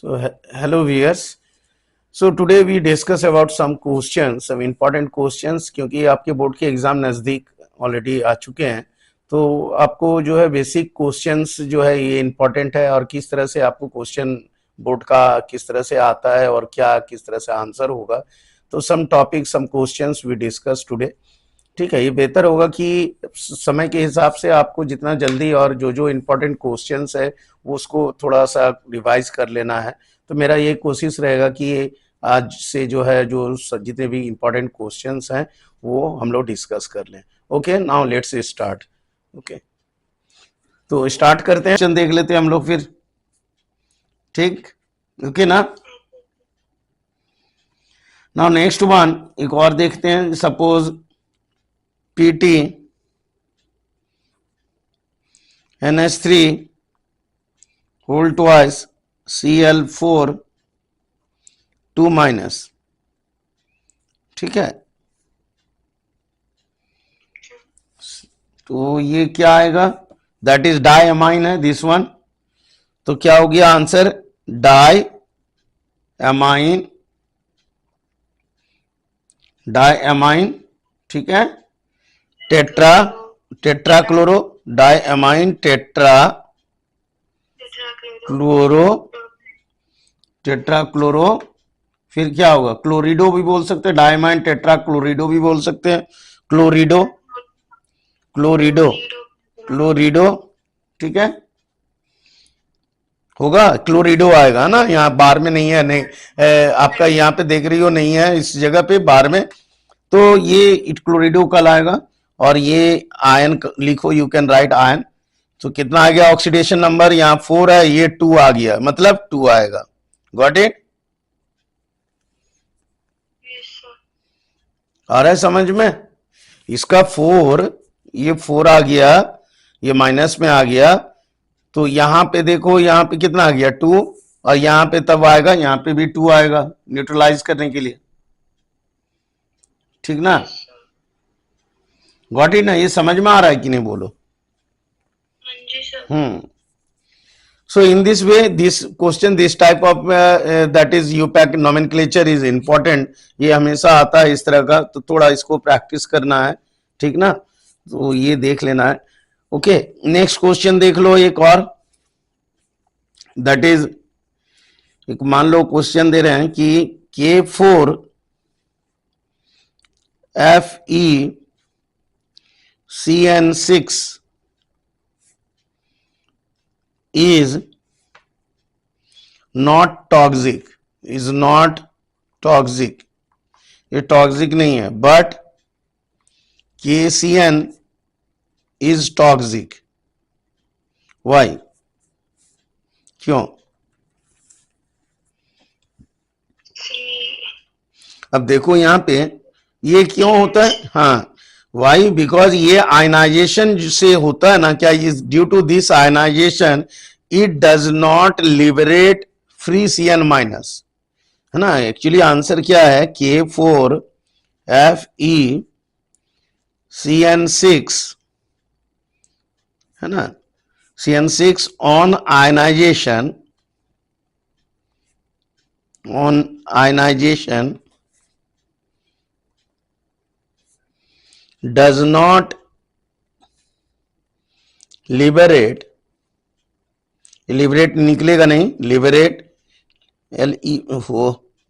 So, hello viewers. So today we discuss about some questions, some important questions, क्योंकि आपके board के exam नज़दीक already आ चुके हैं, तो आपको जो है बेसिक क्वेश्चंस जो है ये इम्पोर्टेंट है, और किस तरह से आपको क्वेश्चन बोर्ड का किस तरह से आता है और क्या किस तरह से आंसर होगा। तो some topic, some questions we discuss today. ठीक है, ये बेहतर होगा कि समय के हिसाब से आपको जितना जल्दी और जो जो इम्पोर्टेंट क्वेश्चंस है वो उसको थोड़ा सा रिवाइज कर लेना है। तो मेरा ये कोशिश रहेगा कि आज से जो है जो जितने भी इम्पोर्टेंट क्वेश्चंस हैं वो हम लोग डिस्कस कर लें। Okay, now let's start. Okay, तो स्टार्ट करते हैं, क्वेश्चन देख लेते हैं हम लोग फिर। ठीक, ओके ना। नाउ नेक्स्ट वन एक और देखते हैं। Suppose PT NH3 whole twice Cl4 2 minus. ठीक है, तो ये क्या आएगा? दैट इज डाई एमाइन है दिस वन। तो क्या हो गया answer? Diamine, diamine. ठीक है, tetra, tetrachloro, diamine tetrachloro, tetrachloro. फिर क्या होगा? क्लोरिडो भी बोल सकते हैं, डायमाइन टेट्रा क्लोरिडो भी बोल सकते हैं। क्लोरिडो, क्लोरिडो, क्लोरिडो। ठीक है, होगा क्लोरिडो आएगा ना। यहाँ बार में नहीं है, नहीं आपका यहाँ पे देख रही हो नहीं है इस जगह पे बार में, तो ये क्लोरिडो कल आएगा। और ये आयन लिखो, यू कैन राइट आयन। तो कितना आ गया ऑक्सीडेशन नंबर? यहाँ 4 है, ये 2 आ गया, मतलब 2 आएगा। Got it? आ रहा है समझ में? इसका 4, ये 4 आ गया, ये माइनस में आ गया, तो यहां पे देखो, यहां पे कितना आ गया? 2। और यहां पे तब आएगा, यहां पे भी 2 आएगा न्यूट्रलाइज करने के लिए। ठीक ना? गॉट इट ना? ये समझ में आ रहा है कि नहीं, बोलो। So in this way, this question, this type of that is UPAC nomenclature is important. ये हमेशा आता है इस तरह का, तो थोड़ा इसको प्रैक्टिस करना है। ठीक ना? तो ये देख लेना है। ओके, नेक्स्ट क्वेश्चन देख लो एक और। दैट इज, एक मान लो क्वेश्चन दे रहे हैं कि K4 FeCN6 is not toxic, is not toxic, ये टॉक्सिक नहीं है, but KCN is toxic. Why? क्यों? अब देखो यहां पे ये क्यों होता है? हाँ, वाई? बिकॉज ये आयनाइजेशन से होता है ना, क्या is due to this ionization it does not liberate free CN minus, है ना। एक्चुअली आंसर क्या है? K4 FeCN6, है ना, CN6 on ionization does not liberate निकलेगा नहीं, liberate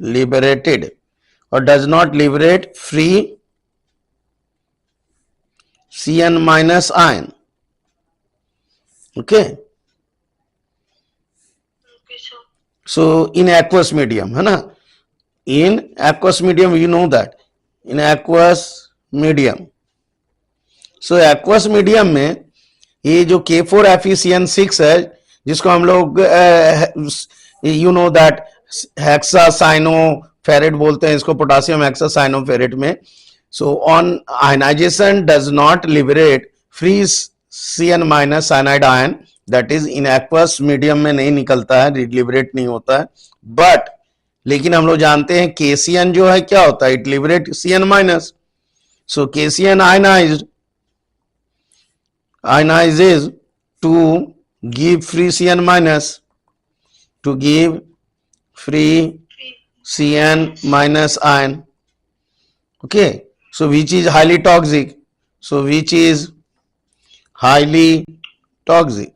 liberated, और does not liberate free CN minus ion. Okay, so in aqueous medium, है ना, in aqueous medium you know that, in aqueous medium, so aqueous medium में ये जो K4 FeCN6 है, जिसको हम लोग यू नो दैट हेक्सासाइनोफेरेट बोलते हैं इसको, पोटासियम हेक्सासाइनोफेरेट में। So on ionization does not liberate free CN minus cyanide ion, that is in aqueous medium में नहीं निकलता है, लिबरेट नहीं होता है। बट लेकिन हम लोग जानते हैं KCN जो है क्या होता है? It liberate CN minus. So KCN ionizes to give free CN minus, to give free CN minus ion. Okay, so which is highly toxic? So which is highly toxic?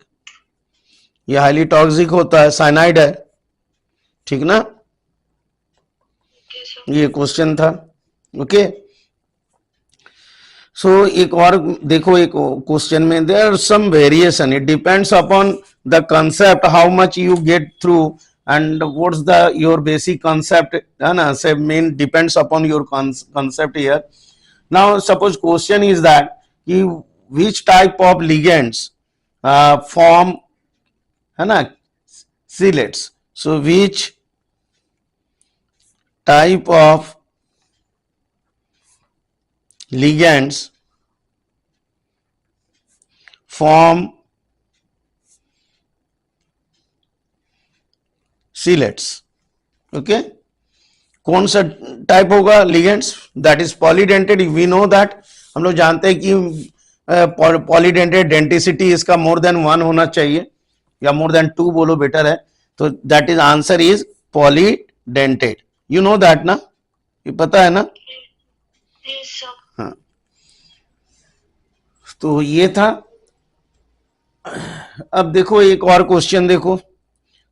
ये हाईली टॉक्सिक होता है, cyanide है, ठीक ना? ये question था. Okay, सो एक और देखो, एक क्वेश्चन में there are some variation, it depends upon the concept how much you get through and what's the your basic concept, है ना? से main depends upon your concept here. Now suppose question is that कि which type of ligands form, है ना, chelates. So which type of ligands form chelates. Okay, कौन सा type होगा ligands? That is polydentate. We know that, हम लोग जानते हैं कि पॉलीडेंटेड डेंटिसिटी इसका मोर देन 1 होना चाहिए, या मोर देन 2 बोलो बेटर है. तो that is answer is polydentate. You know that ना, ये पता है ना? हाँ, तो ये था. अब देखो एक और क्वेश्चन देखो.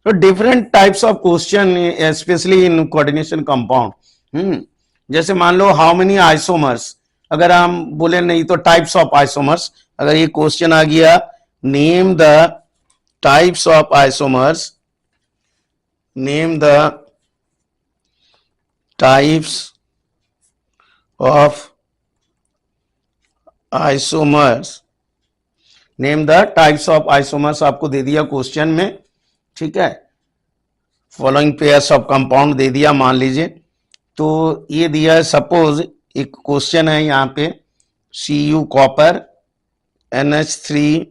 तो different types of question specially in coordination compound. जैसे मान लो हाउ मेनी आइसोमर्स, अगर हम बोले नहीं तो टाइप्स ऑफ आइसोमर्स. अगर ये क्वेश्चन आ गया, name the types of isomers, name the types of isomers, name the types of isomers आपको दे दिया क्वेश्चन में, ठीक है. फॉलोइंग पेयर्स ऑफ कंपाउंड दे दिया, मान लीजिए. तो ये दिया है, सपोज एक क्वेश्चन है यहाँ पे, Cu कॉपर, NH3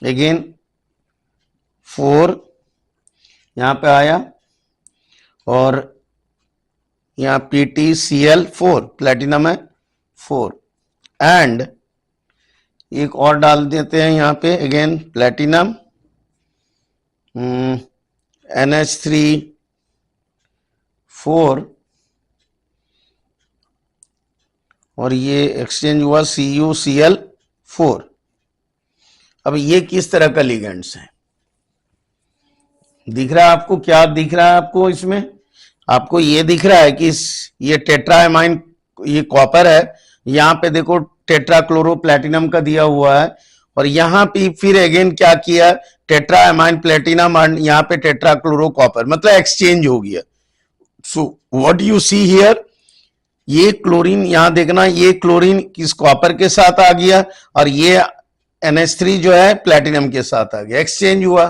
अगेन 4 यहाँ पे आया, और यहाँ PtCl4 प्लेटिनम है 4, एंड एक और डाल देते हैं यहाँ पे अगेन प्लेटिनम, NH3 4, और ये एक्सचेंज हुआ CuCl4. अब ये किस तरह का लिगेंड्स है? दिख रहा है आपको? क्या दिख रहा है आपको इसमें? आपको ये दिख रहा है कि ये टेट्राएमाइन, ये कॉपर है, यहाँ पे देखो टेट्राक्लोरो प्लेटिनम का दिया हुआ है, और यहाँ पे फिर अगेन क्या किया, टेट्राएमाइन प्लेटिनम और यहाँ पे टेट्राक्लोरो कॉपर, मतलब एक्सचेंज हो गया. So what you see here, ये क्लोरीन यहाँ देखना, ये क्लोरीन किस कॉपर के साथ आ गया, और ये NH3 जो है प्लेटिनम के साथ आ गया, एक्सचेंज हुआ.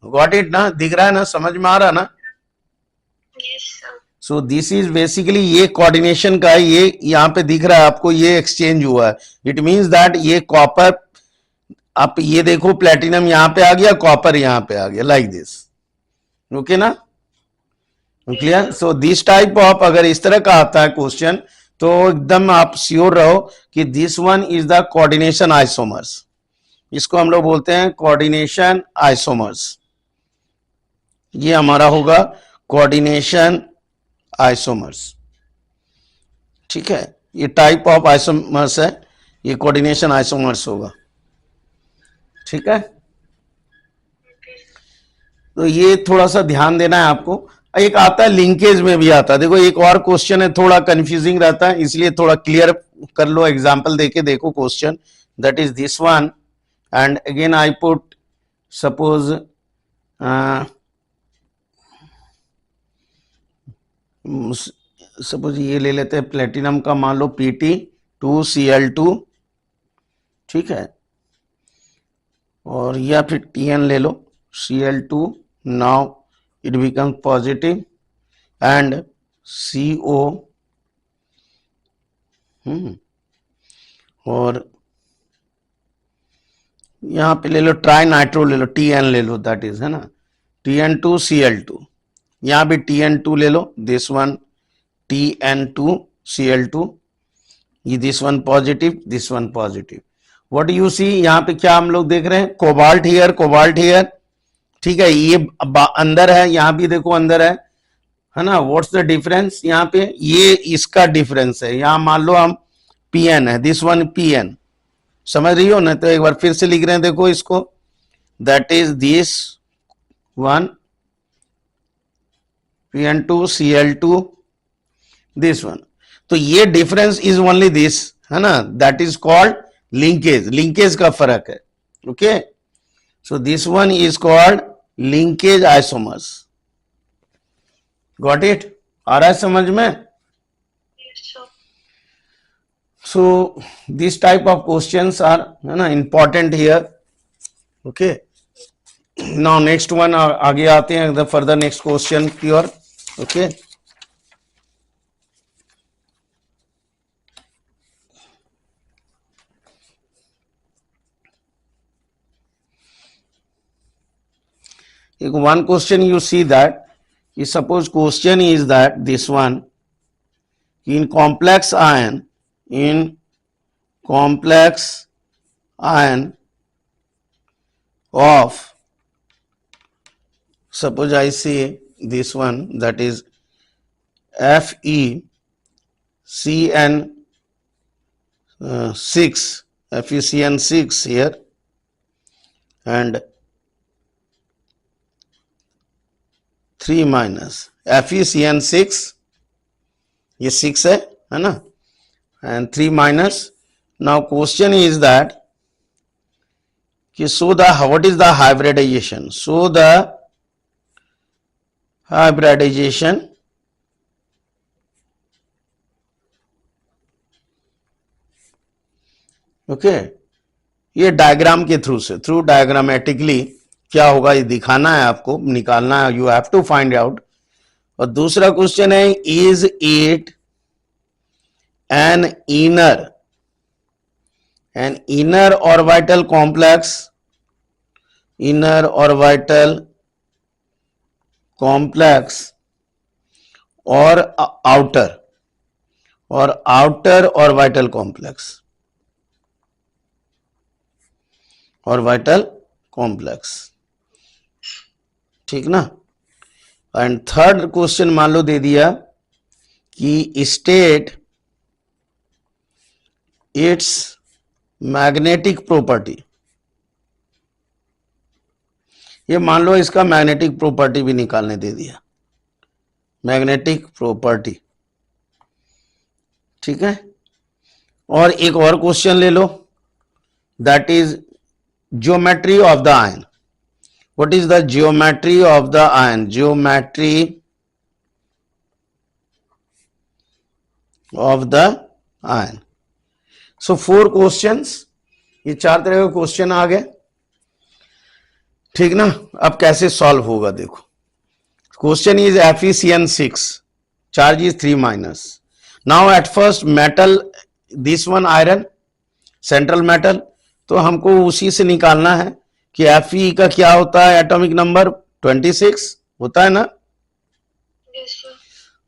गॉट इट ना? दिख रहा है ना? समझ में आ रहा ना? सो दिस इज बेसिकली, ये कोऑर्डिनेशन का, ये यहाँ पे दिख रहा है आपको, ये एक्सचेंज हुआ है. इट मींस दैट ये कॉपर, आप ये देखो प्लेटिनम यहाँ पे आ गया, कॉपर यहाँ पे आ गया, लाइक दिस. ओके ना? Clear? So this type of, अगर इस तरह का आता है क्वेश्चन, तो एकदम आप श्योर रहो कि this one is the coordination isomers. इसको हम लोग बोलते हैं कोऑर्डिनेशन आइसोमर्स. ये हमारा होगा कोऑर्डिनेशन आइसोमर्स, ठीक है. ये टाइप ऑफ आइसोमर्स है, ये कोऑर्डिनेशन आइसोमर्स होगा, ठीक है. तो ये थोड़ा सा ध्यान देना है आपको. एक आता है लिंकेज में भी आता है. देखो एक और क्वेश्चन है, थोड़ा कंफ्यूजिंग रहता है, इसलिए थोड़ा क्लियर कर लो, एग्जांपल देके देखो question. That is this one, and again I put suppose suppose ये ले लेते हैं प्लेटिनम का, मान लो Pt2Cl2, ठीक है, और या फिर Tn ले लो, Cl2, now it becomes positive, and CO, और यहाँ पे ले लो ट्राई नाइट्रो ले लो, Tn ले लो, दैट इज, है ना, Tn2Cl2. यहाँ भी Tn2 ले लो, दिस वन Tn2Cl2, ये this one positive, this one positive. What you see, यहाँ पे क्या हम लोग देख रहे हैं, कोबाल्ट हियर, कोबाल्ट हियर, ठीक है. ये अंदर है, यहां भी देखो अंदर है, है ना, व्हाट्स द डिफरेंस, यहाँ पे ये इसका डिफरेंस है, यहाँ मान लो हम Pn है, दिस वन Pn, समझ रही हो ना, तो एक बार फिर से लिख रहे हैं, देखो इसको, that is this one Pn2 Cl2 this one, तो ये डिफरेंस इज ओनली दिस, है ना, that is called linkage, linkage का फर्क है, okay, so this one is called linkage isomers, got it, आ रहा है समझ में? So this type of questions are, है ना, important here, okay. Now next one, आगे आते हैं the further next question की ओर, okay. One question you see that, suppose question is that this one, in complex ion of, suppose I say this one, that is FeCN6 here, and 3 minus FeCN6, ये 6 है ना, and 3 minus. Now question is that कि show the, what is the hybridization, show the hybridization okay, ये diagram के through से, through diagrammatically क्या होगा ये दिखाना है आपको, निकालना है, you have to find out. और दूसरा क्वेश्चन है, is it an inner orbital complex, inner orbital complex और outer orbital complex, orbital complex, ठीक ना. एंड थर्ड क्वेश्चन मान लो दे दिया कि स्टेट इट्स मैग्नेटिक प्रॉपर्टी, ये मान लो इसका मैग्नेटिक प्रॉपर्टी भी निकालने दे दिया, मैग्नेटिक प्रॉपर्टी, ठीक है. और एक और क्वेश्चन ले लो, that is geometry of the ion, what is the geometry of the ion, geometry of the ion. So 4 questions, ये 4 तरह के क्वेश्चन आ गए, ठीक ना. अब कैसे सॉल्व होगा देखो, question is FeCN6, charge is 3 minus. Now at first metal, this one iron, central metal, तो हमको उसी से निकालना है कि Fe का क्या होता है, एटॉमिक नंबर 26 होता है ना.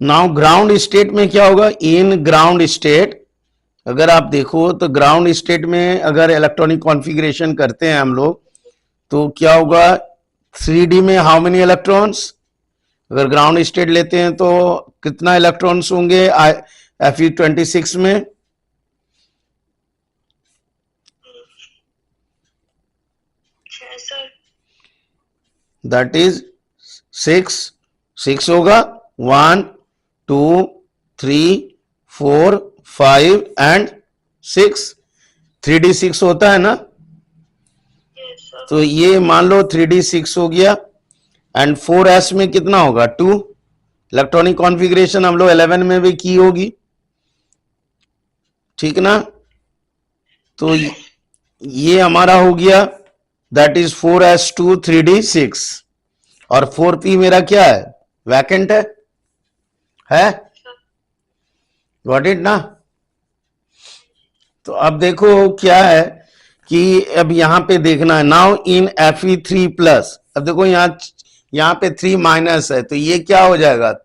नाउ ग्राउंड स्टेट में क्या होगा, इन ग्राउंड स्टेट अगर आप देखो तो ग्राउंड स्टेट में अगर इलेक्ट्रॉनिक कॉन्फ़िगरेशन करते हैं हम लोग तो क्या होगा, 3D में हाउ मेनी इलेक्ट्रॉन्स, अगर ग्राउंड स्टेट लेते हैं तो कितना इलेक्ट्रॉन्स होंगे Fe26 में, दैट इज 6 होगा, 1 2 3 4 5 एंड 6, 3D6 होता है ना. तो ये मान लो 3D6 हो गया, एंड 4s में कितना होगा, 2. इलेक्ट्रॉनिक कॉन्फ़िगरेशन हम लोग 11 में भी की होगी, ठीक ना. तो ये हमारा हो गया, दैट इज 4s2 3D6, और 4p मेरा क्या है, वैकेंट है, गॉट इट ना. तो अब देखो क्या है कि अब यहां पे देखना है, नाउ इन Fe3 प्लस, अब देखो यहां पे 3 माइनस है, तो ये क्या हो जाएगा,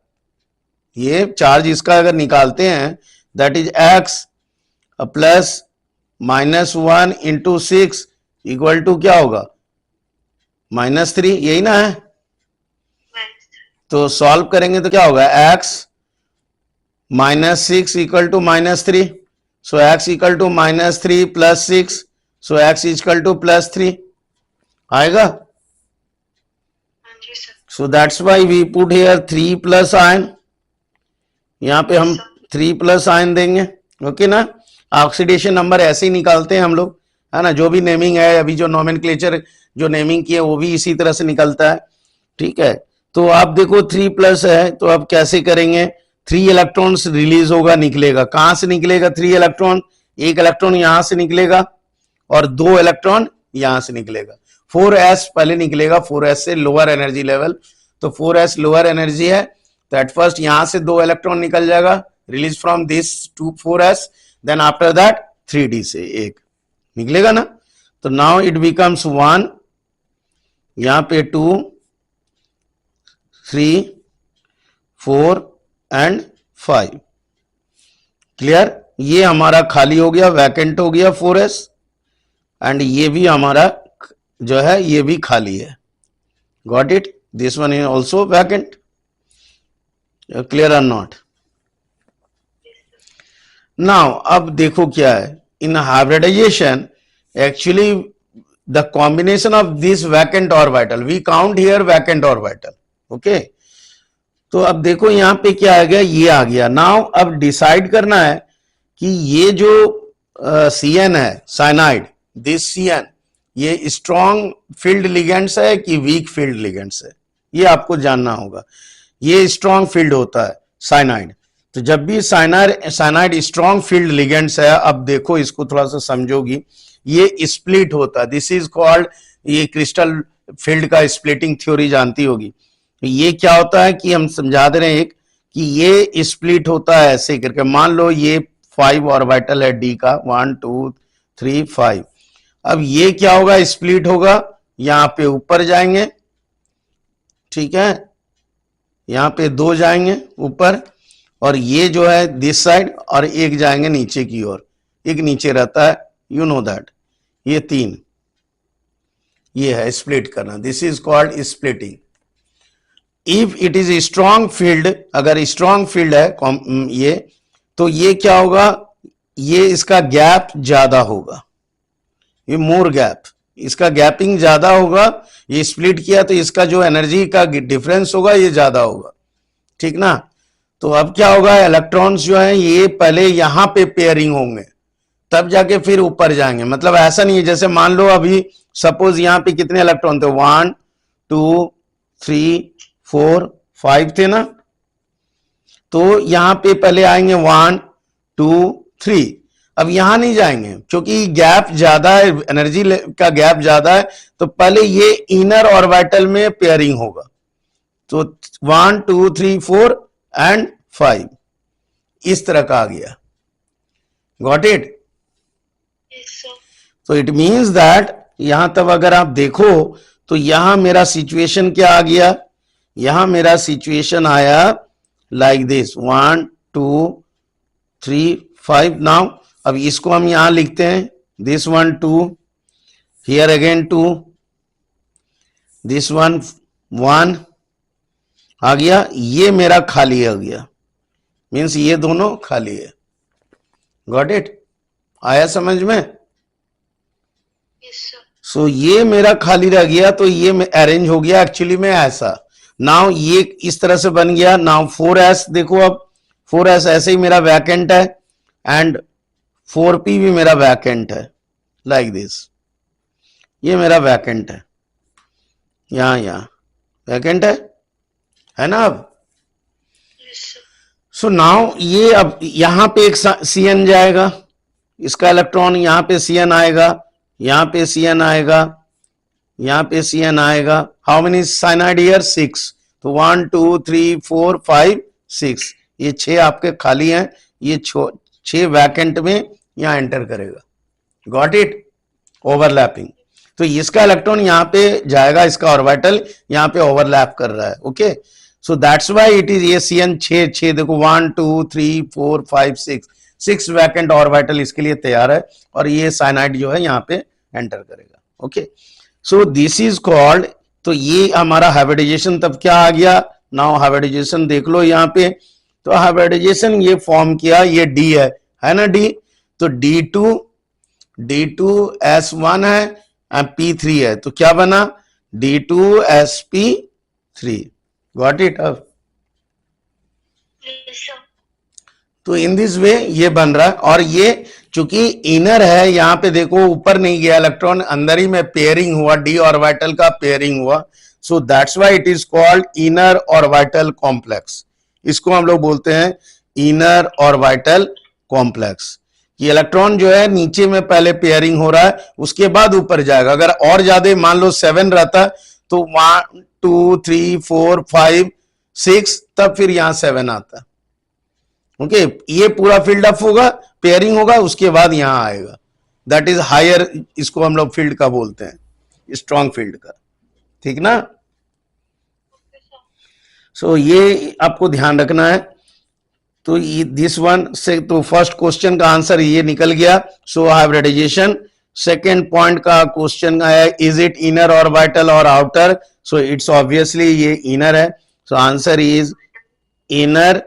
ये चार्ज इसका अगर निकालते हैं that is x plus -1 into 6 equal to क्या होगा, -3, यही ना है. तो सॉल्व करेंगे तो क्या होगा, x -6 equal to -3, so x equal to -3 plus 6, so x equal to +3 आएगा. So that's why we put here 3 plus ion. यहां पे हम 3 प्लस आयन देंगे. ओके ना. ऑक्सीडेशन नंबर ऐसे ही निकालते हैं हम लोग, है ना. जो भी नेमिंग है, अभी जो नोमेनक्लेचर जो नेमिंग की है वो भी इसी तरह से निकलता है. ठीक है. तो आप देखो 3 प्लस है, तो अब कैसे करेंगे, 3 इलेक्ट्रॉन्स रिलीज होगा, निकलेगा. कहां से निकलेगा 3 इलेक्ट्रॉन, एक इलेक्ट्रॉन यहां से निकलेगा और 2 इलेक्ट्रॉन यहां से निकलेगा. 4s पहले निकलेगा, 4s से लोअर एनर्जी लेवल. तो 4s लोअर एनर्जी है, तो एट फर्स्ट यहां से 2 इलेक्ट्रॉन निकल जाएगा, release from this to 4s. Then after that 3d से एक निकलेगा ना. तो नाउ इट बिकम्स 1, यहां पे 2, 3, 4 एंड 5. क्लियर. ये हमारा खाली हो गया, वैकेंट हो गया 4s. एंड ये भी हमारा जो है ये भी खाली है. Got it. This one is also vacant. Clear और नॉट. नाउ अब देखो क्या है, in hybridization actually the combination of this vacant orbital, we count here vacant orbital. Okay. तो अब देखो यहां पे क्या आ गया, ये आ गया. नाउ अब डिसाइड करना है कि ये जो CN है, साइनाइड, दिस CN, ये स्ट्रॉन्ग फील्ड लिगेंड्स है कि वीक फील्ड लिगेंड्स है, ये आपको जानना होगा. ये स्ट्रॉन्ग फील्ड होता है साइनाइड. तो जब भी साइनाइड स्ट्रॉन्ग फील्ड लिगेंड्स है, अब देखो इसको थोड़ा सा समझोगी, ये स्प्लिट होता है. दिस इज कॉल्ड, ये क्रिस्टल फील्ड का स्प्लिटिंग थ्योरी जानती होगी. ये क्या होता है कि हम समझा दे रहे हैं एक, कि ये स्प्लिट होता है ऐसे करके. मान लो ये 5 ऑर्बिटल है d का, 1 2 3 5. अब ये क्या होगा, स्प्लिट होगा, यहां पे ऊपर जाएंगे. ठीक है. यहां पे 2 जाएंगे ऊपर, और ये जो है दिस साइड, और एक जाएंगे नीचे की ओर, एक नीचे रहता है, यू नो दैट. ये 3, ये है स्प्लिट करना. This is called splitting. If it is strong field, अगर स्ट्रॉन्ग फील्ड है ये, तो ये क्या होगा, ये इसका गैप ज्यादा होगा, ये मोर गैप, इसका गैपिंग ज्यादा होगा. ये स्प्लिट किया तो इसका जो एनर्जी का डिफरेंस होगा ये ज्यादा होगा. ठीक ना. तो अब क्या होगा, इलेक्ट्रॉन्स जो है ये पहले यहां पे पेयरिंग होंगे, तब जाके फिर ऊपर जाएंगे. मतलब ऐसा नहीं है, जैसे मान लो अभी सपोज यहां पे कितने इलेक्ट्रॉन थे, 1 2 3 4 5 थे ना. तो यहां पे पहले आएंगे 1 2 3. अब यहां नहीं जाएंगे क्योंकि गैप ज्यादा है, एनर्जी का गैप ज्यादा है. तो पहले ये इनर ऑर्बिटल में पेयरिंग होगा. तो 1 2 3 4 एंड 5 इस तरह का आ गया. Got it. तो इट मीन्स दैट यहां तक अगर आप देखो तो यहां मेरा सिचुएशन क्या आ गया, यहां मेरा सिचुएशन आया लाइक दिस, 1 2 3 5. नाउ अब इसको हम यहां लिखते हैं, दिस 1 2, हियर अगेन 2, दिस 1 1 आ गया. ये मेरा खाली हो गया, मीन्स ये दोनों खाली है. Got it. आया समझ में. सो ये मेरा खाली रह गया, तो ये अरेंज हो गया एक्चुअली में ऐसा. नाउ ये इस तरह से बन गया. नाउ 4s देखो, अब 4s ऐसे ही मेरा वैकेंट है, एंड 4p भी मेरा वैकेंट है, लाइक दिस. ये मेरा वैकेंट है, यहां वैकेंट है ना. अब सो नाउ ये अब यहां पे एक CN जाएगा, इसका इलेक्ट्रॉन यहां पे CN आएगा, यहां पे CN आएगा, यहां पे CN आएगा. How many cyanide here, 6. तो 1 2 3 4 5 6, ये 6 आपके खाली हैं, ये 6 वैकेंट में यहां एंटर करेगा. Got it. ओवरलैपिंग. तो इसका इलेक्ट्रॉन यहां पे जाएगा, इसका ऑर्बिटल यहां पे ओवरलैप कर रहा है. Okay. So that's why it is, ये CN 6 देखो, 1 2 3 4 5 6 वैकेंट ऑर्बिटल इसके लिए तैयार है, और ये साइनाइड जो है यहां पे एंटर करेगा. Okay. So this is called, तो ये हमारा हाइब्रिडाइजेशन तब क्या आ गया, नाउ हाइब्रिडाइजेशन देख लो यहाँ पे, तो हाइब्रिडाइजेशन ये फॉर्म किया, ये डी है ना डी, तो D2S1 है और P3 है, तो क्या बना D2sp3, गॉट इट। अब तो इन दिस वे ये बन रहा है, और ये चूंकि इनर है, यहां पे देखो ऊपर नहीं गया इलेक्ट्रॉन, अंदर ही में पेयरिंग हुआ, डी ऑर्बिटल का पेयरिंग हुआ, so that's why it is called inner orbital complex. इसको हम लोग बोलते हैं इनर ऑर्बिटल कॉम्प्लेक्स। ये इलेक्ट्रॉन जो है नीचे में पहले पेयरिंग हो रहा है, उसके बाद ऊपर जाएगा। अगर और ज्यादा मान लो 7 रहता तो 1 2 3 4 5 6, तब फिर यहां 7 आता। ओके, ये पूरा फील्ड अप होगा, पेयरिंग होगा, उसके बाद यहां आएगा, दैट इज हायर, इसको हम लोग फील्ड का बोलते हैं, स्ट्रॉन्ग फील्ड का, ठीक ना। सो ये आपको ध्यान रखना है। तो दिस वन से तो फर्स्ट क्वेश्चन का आंसर ये निकल गया, सो हाइब्रिडाइजेशन। सेकेंड पॉइंट का क्वेश्चन है, इज इट इनर ऑर्बिटल और आउटर, सो इट्स ऑब्वियसली ये इनर है, so answer is inner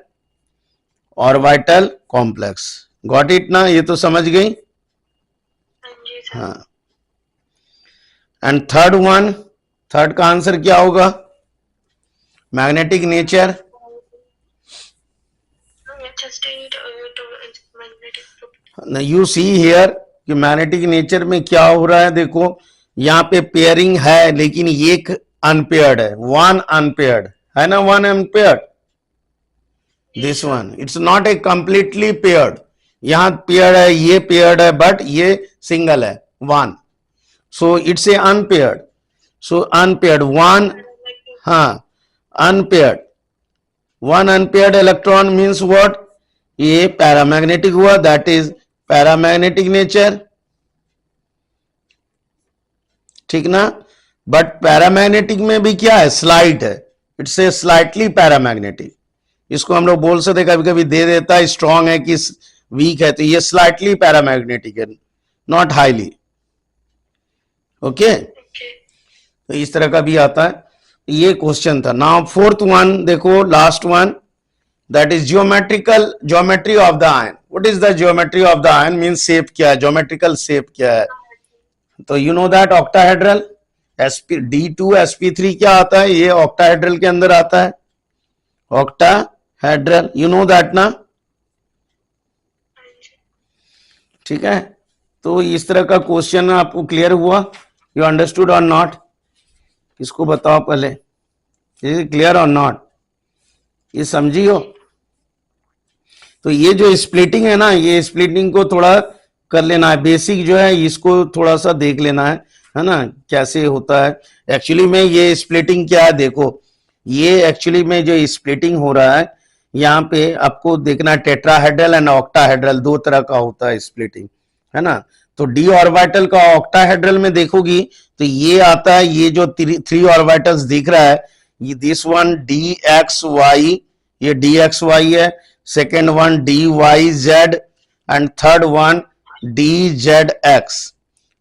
orbital complex. Got it ना, ये तो समझ गई। हाँ, एंड थर्ड वन, थर्ड का आंसर क्या होगा, magnetic nature. You see here कि मैग्नेटिक नेचर में क्या हो रहा है, देखो यहाँ पे पेयरिंग है, लेकिन एक अनपेयर्ड है, वन अनपेयर्ड है ना, one unpaired, this one it's not a completely paired, यहां पेयर्ड है, ये पेयर्ड है, बट ये सिंगल है, one, so it's a unpaired, so unpaired one, हाँ unpaired, one unpaired electron means what, ये पैरामैग्नेटिक हुआ, दैट इज पैरामैग्नेटिक नेचर, ठीक ना। बट पैरामैग्नेटिक में भी क्या है, स्लाइट है, इट्स ए स्लाइटली पैरामैग्नेटिक, इसको हम लोग बोल सकते, कभी कभी दे देता है स्ट्रॉन्ग है कि वीक है, तो ये स्लाइटली पैरामैग्नेटिक है, नॉट हाईली। ओके, तो इस तरह का भी आता है, ये क्वेश्चन था। नाउ फोर्थ वन देखो, last one, that is geometrical, geometry of the ion. What is the geometry of the ion, means shape क्या है, ज्योमेट्रिकल शेप क्या है, तो you know that octahedral, D2sp3 क्या आता है, ये ऑक्टाहेड्रल के अंदर आता है, ऑक्टाहेड्रल, यू नो दैट ना, ठीक है। तो इस तरह का क्वेश्चन आपको क्लियर हुआ, यू अंडरस्टूड और नॉट, इसको बताओ पहले, इज क्लियर और नॉट, ये समझी हो। तो ये जो स्प्लिटिंग है ना, ये स्प्लिटिंग को थोड़ा कर लेना है, बेसिक जो है इसको थोड़ा सा देख लेना है ना, कैसे होता है एक्चुअली में। ये स्प्लिटिंग क्या है, देखो ये एक्चुअली में जो स्प्लिटिंग हो रहा है, यहाँ पे आपको देखना टेट्राहेड्रल एंड ऑक्टाहेड्रल, दो तरह का होता है स्प्लिटिंग, है ना। तो डी ऑर्बिटल का ऑक्टाहेड्रल में देखोगी तो ये आता है, ये जो थ्री ऑर्बिटल्स दिख रहा है, ये this one d x y, ये डी एक्स वाई है, second one d y z, and third one d z x,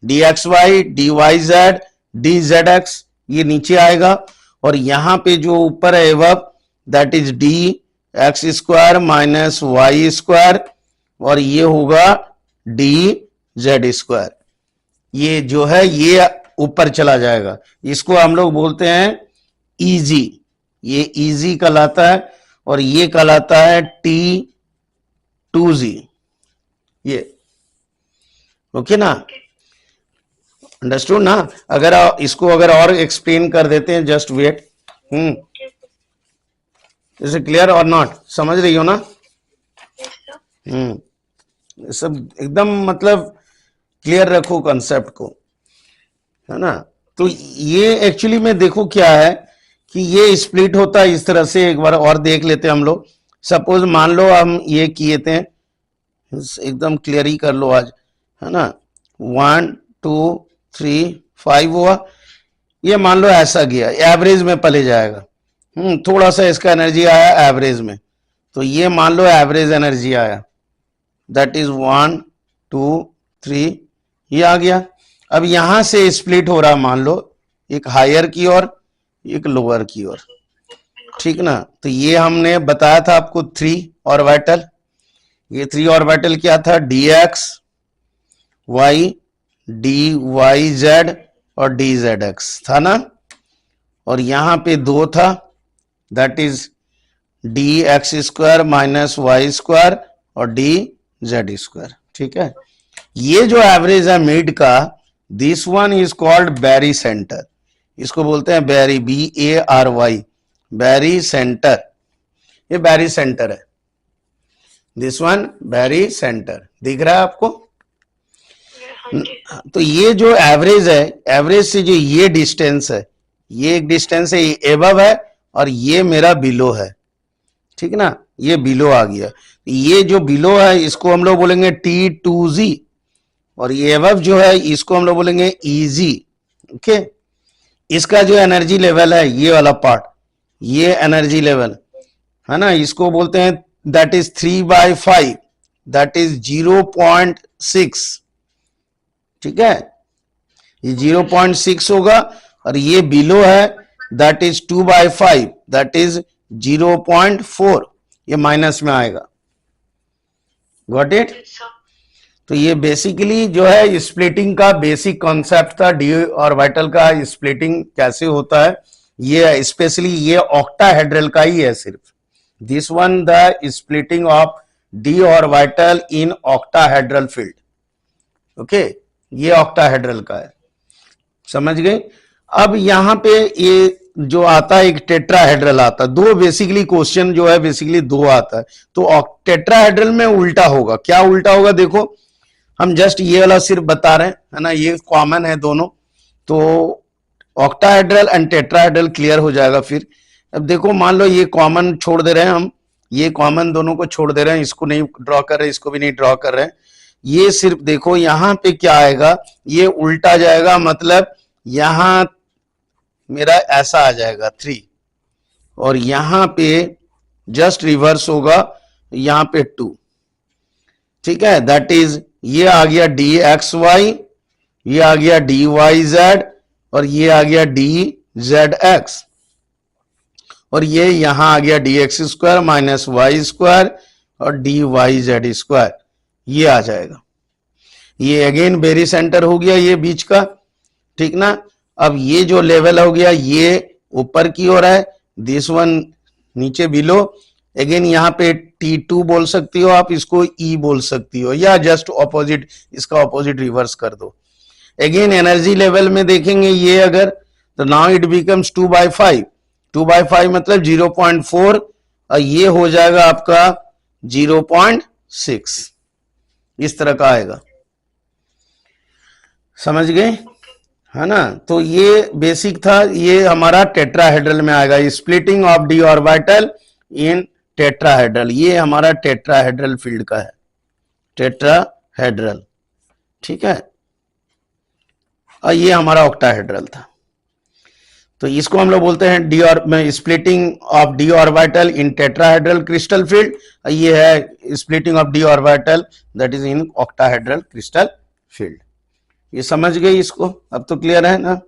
d x y, d y z, d z x, ये नीचे आएगा, और यहां पे जो ऊपर है above, that is d x square minus y square, और ये होगा डी जेड स्क्वायर, ये जो है ये ऊपर चला जाएगा, इसको हम लोग बोलते हैं इजी, ये इजी कहलाता है, और ये कहलाता है T2z, ये ओके ना, अंडरस्टूड ना। अगर इसको अगर और एक्सप्लेन कर देते हैं, just wait, is it clear और नॉट, समझ रही हो ना। सब एकदम मतलब क्लियर रखो कंसेप्ट को, है ना। तो ये एक्चुअली में देखो क्या है कि ये स्प्लिट होता है इस तरह से, एक बार और देख लेते हैं हम लोग। सपोज मान लो हम ये किए थे, एकदम क्लियर ही कर लो आज, है ना, 1 2 3 5 हुआ, ये मान लो ऐसा गया, एवरेज में पले जाएगा, थोड़ा सा इसका एनर्जी आया एवरेज में, तो ये मान लो एवरेज एनर्जी आया, दैट इज 1 2 3, ये आ गया। अब यहां से स्प्लिट हो रहा, मान लो एक हायर की ओर एक लोअर की ओर, ठीक ना। तो ये हमने बताया था आपको 3 ऑर्बिटल, ये 3 ऑर्बिटल क्या था, dx y dy z और dzx था ना, और यहां पे 2 था, that is dx square minus y square और dz स्क्वायर। ठीक है, ये जो एवरेज है मिड का, this one is called barycentre, इसको बोलते हैं बैरी, BARY, बैरी सेंटर, ये बैरी सेंटर है, दिस वन बैरी सेंटर, दिख रहा है आपको। तो ये जो एवरेज है, एवरेज से जो ये डिस्टेंस है, ये एक डिस्टेंस है, ये एबव है और ये मेरा बिलो है, ठीक ना, ये बिलो आ गया। ये जो बिलो है इसको हम लोग बोलेंगे T2Z, और ये एबव जो है इसको हम लोग बोलेंगे EZ। ओके, इसका जो एनर्जी लेवल है ये वाला पार्ट, ये एनर्जी लेवल है ना, इसको बोलते हैं दैट इज 3/5, दैट इज 0.6। ठीक है, ये 0.6 होगा, और ये बिलो है दैट इज 2/5, दैट इज 0.4, ये माइनस में आएगा। Got it. तो ये बेसिकली जो है स्प्लिटिंग का बेसिक कॉन्सेप्ट था, डी ऑर्बिटल का स्प्लिटिंग कैसे होता है, ये स्पेशली ये ऑक्टाहेड्रल का ही है सिर्फ, this one the splitting of D orbital in octahedral field. Okay, ये ऑक्टाहेड्रल का है, समझ गए। अब यहां पे ये जो आता है एक टेट्राहेड्रल आता है, दो बेसिकली क्वेश्चन जो है बेसिकली दो आता है, तो टेट्राहेड्रल में उल्टा होगा, क्या उल्टा होगा देखो, हम जस्ट ये वाला सिर्फ बता रहे हैं, है ना, ये कॉमन है दोनों, तो ऑक्टाहेड्रल एंड टेट्राहेड्रल क्लियर हो जाएगा फिर। अब देखो मान लो ये कॉमन छोड़ दे रहे हैं हम, ये कॉमन दोनों को छोड़ दे रहे हैं, इसको नहीं ड्रॉ कर रहे, इसको भी नहीं ड्रॉ कर रहे हैं, ये सिर्फ देखो यहां पे क्या आएगा, ये उल्टा जाएगा, मतलब यहां मेरा ऐसा आ जाएगा 3, और यहां पे जस्ट रिवर्स होगा, यहां पे 2। ठीक है, दैट इज ये आ गया dxy, ये आ गया dyz, और ये आ गया dzx, और ये यहां आ गया dx square minus y square और dyz स्क्वायर, ये आ जाएगा। ये अगेन बेरी सेंटर हो गया ये बीच का, ठीक ना। अब ये जो लेवल हो गया ये ऊपर की ओर है, दिस वन नीचे बिलो, अगेन यहाँ पे T2 बोल सकती हो आप, इसको E बोल सकती हो, या जस्ट ऑपोजिट, इसका ऑपोजिट रिवर्स कर दो। अगेन एनर्जी लेवल में देखेंगे ये अगर, तो नाउ इट बिकम्स 2/5, 2/5 मतलब 0.4, और ये हो जाएगा आपका 0.6, इस तरह का आएगा, समझ गए, है ना। तो ये बेसिक था, ये हमारा टेट्राहेड्रल में आएगा, splitting of D orbital in tetrahedral, ये हमारा टेट्राहेड्रल फील्ड का है, टेट्राहेड्रल, ठीक है। और ये हमारा ऑक्टाहेड्रल था, तो इसको हम लोग बोलते हैं splitting of D orbital in tetrahedral crystal field, ये है splitting of D orbital that is in octahedral crystal field. ये समझ गए इसको, अब तो क्लियर है ना,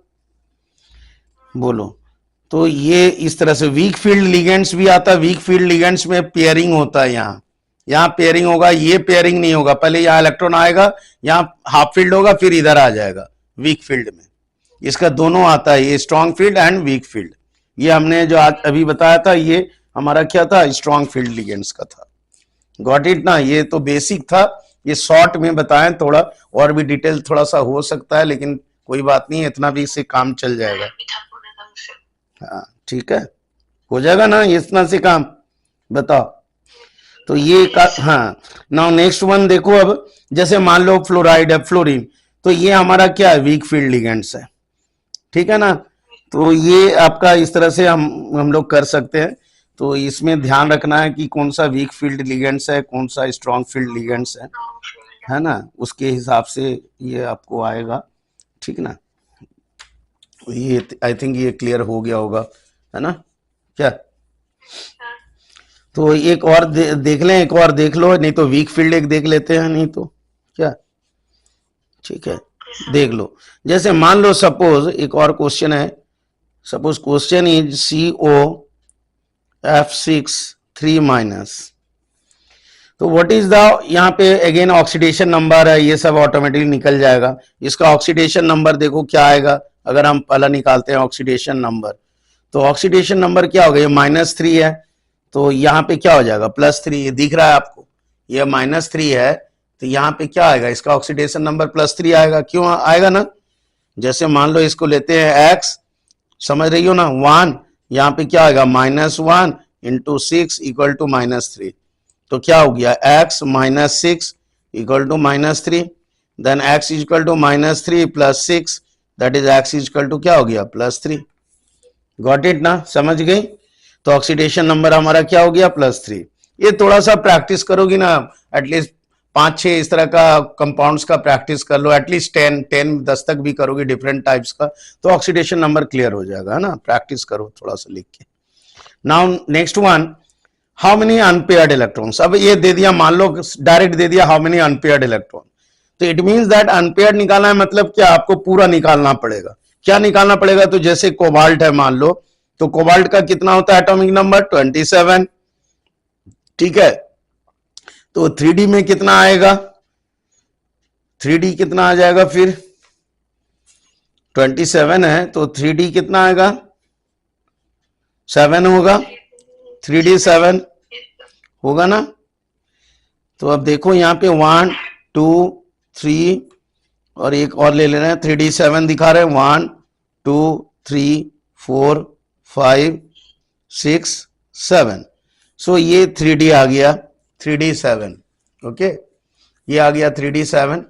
बोलो। तो ये इस तरह से वीक फील्ड लिगेंड्स भी आता है, वीक फील्ड लिगेंड्स में पेयरिंग होता है, यहाँ पेयरिंग होगा, ये पेयरिंग नहीं होगा, पहले यहाँ इलेक्ट्रॉन आएगा, यहाँ हाफ फील्ड होगा, फिर इधर आ जाएगा वीक फील्ड में, इसका दोनों आता है, ये strong field and weak field. ये हमने जो आज अभी बताया था ये हमारा क्या था, स्ट्रॉन्ग फील्ड लिगेंड्स का था। गॉट इट ना, ये तो बेसिक था, ये शॉर्ट में बताएं, थोड़ा और भी डिटेल थोड़ा सा हो सकता है, लेकिन कोई बात नहीं, इतना भी इससे काम चल जाएगा। हाँ ठीक है, हो जाएगा ना इतना से काम, बताओ। तो ये का, हाँ नाउ नेक्स्ट वन देखो, अब जैसे मान लो फ्लोराइड है, फ्लोरीन, तो ये हमारा क्या है, वीक फील्ड लिगेंड्स है, ठीक है ना। तो ये आपका इस तरह से हम लोग कर सकते हैं, तो इसमें ध्यान रखना है कि कौन सा वीक फील्ड लिगेंड्स है, कौन सा स्ट्रॉन्ग फील्ड लिगेंड्स है ना, उसके हिसाब से ये आपको आएगा, ठीक ना। ये आई थिंक ये क्लियर हो गया होगा, है ना क्या। तो एक और देख लें, एक और देख लो, नहीं तो वीक फील्ड एक देख लेते हैं, नहीं तो क्या, ठीक है देख लो। जैसे मान लो सपोज एक और क्वेश्चन है, suppose question is CO F6 3 minus. तो व्हाट इज द, यहाँ पे अगेन ऑक्सीडेशन नंबर है, ये सब ऑटोमेटिकली निकल जाएगा। इसका ऑक्सीडेशन नंबर देखो क्या आएगा, अगर हम पहला निकालते हैं ऑक्सीडेशन नंबर, तो ऑक्सीडेशन नंबर क्या हो गया, -3 है, तो यहाँ पे क्या हो जाएगा +3, ये दिख रहा है आपको, ये -3 है, तो यहाँ पे क्या आएगा, इसका ऑक्सीडेशन नंबर +3 आएगा। क्यों आएगा ना, जैसे मान लो इसको लेते हैं x, समझ रही हो ना, 1, यहाँ पे क्या आएगा -1 इंटू 6 इक्वल टू -3, तो क्या हो गया x -6 equal to -3, then x equal to -3 plus 6, that is x equal to क्या हो गया +3। गॉट इट ना, समझ गई। तो ऑक्सीडेशन नंबर हमारा क्या हो गया +3। ये थोड़ा सा प्रैक्टिस करोगी ना, एटलीस्ट 5-6 इस तरह का कंपाउंड्स का प्रैक्टिस कर लो, एटलीस्ट 10 तक भी करोगी डिफरेंट टाइप्स का, तो ऑक्सीडेशन नंबर क्लियर हो जाएगा, है ना। प्रैक्टिस करो थोड़ा सा लिख के। Now next one, how many unpaired electrons. अब ये दे दिया, मान लो डायरेक्ट दे दिया हाउ मेनी अनपेयर्ड इलेक्ट्रॉन, तो इट मींस दैट अनपेयर्ड निकालना है, मतलब क्या, आपको पूरा निकालना पड़ेगा। क्या निकालना पड़ेगा, तो जैसे कोबाल्ट है मान लो, तो कोबाल्ट का कितना होता है एटॉमिक नंबर 27, ठीक है। तो 3D में कितना आएगा, 3D कितना आ जाएगा, फिर 27 है तो 3D कितना आएगा, 7 होगा, 3D 7 होगा ना। तो अब देखो यहाँ पे 1 2 3 और एक और ले लेना है, 3D 7 दिखा रहे हैं, 1 2 3 4 5 6 7, सो ये 3D आ गया, 3D 7, ओके, ये आ गया 3D 7,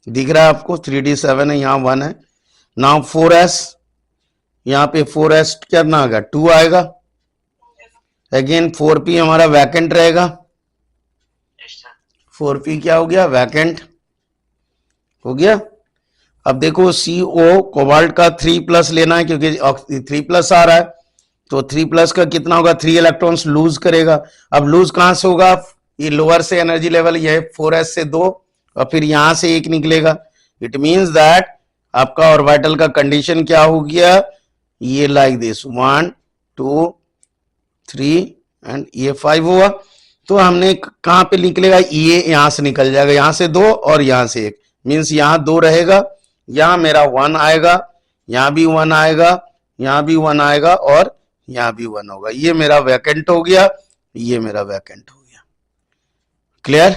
दिख रहा है आपको, 3D 7 है, यहाँ 1 है। नाउ 4s, यहाँ पे 4s कितना आ गया, 2 आएगा। अगेन 4p हमारा वैकेंट रहेगा, 4p क्या हो गया, वैकेंट हो गया। अब देखो CO कोबाल्ट का 3+ लेना है, क्योंकि 3+ आ रहा है, तो 3+ का कितना होगा, 3 इलेक्ट्रॉन्स लूज करेगा। अब लूज कहां से होगा, ये लोअर से एनर्जी लेवल, ये 4s से 2 और फिर यहां से 1 निकलेगा। इट मींस दैट आपका ऑर्बिटल का कंडीशन क्या हो गया, ये लाइक दिस 1 2 3 एंड ये 5 हुआ। तो हमने कहां पे निकलेगा, ये यहां से निकल जाएगा, यहां से 2 और यहां से 1, मींस यहां 2 रहेगा, यहां मेरा 1 आएगा, यहां भी 1 आएगा, यहां भी 1 आएगा और यहां भी 1 होगा। ये मेरा वैकेंट हो गया, ये मेरा वैकेंट हो गया। क्लियर,